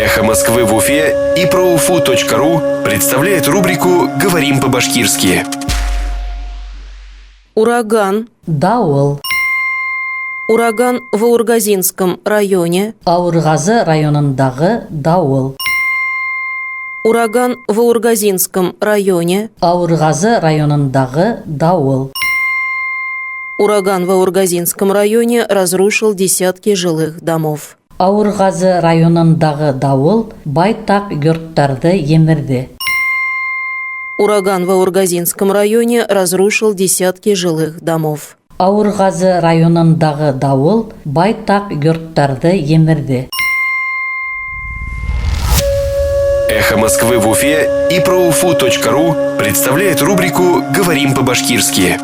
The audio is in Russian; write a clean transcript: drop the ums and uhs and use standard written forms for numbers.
Эхо Москвы в Уфе и ProUFU.ру представляет рубрику «Говорим по-башкирски». Ураган. Дауыл. Ураган в Аургазинском районе. Аурғазы районындағы дауыл. Ураган в Аургазинском районе. Аурғазы районындағы дауыл. Ураган в Аургазинском районе разрушил десятки жилых домов. Аурғазы районындағы дауыл байтақ йорттарды емірді. Ураган в Аургазинском районе разрушил десятки жилых домов. Аурғазы районындағы дауыл байтақ йорттарды емірді. Эхо Москвы в Уфе и ProUFU.ру представляет рубрику «Говорим по-башкирски».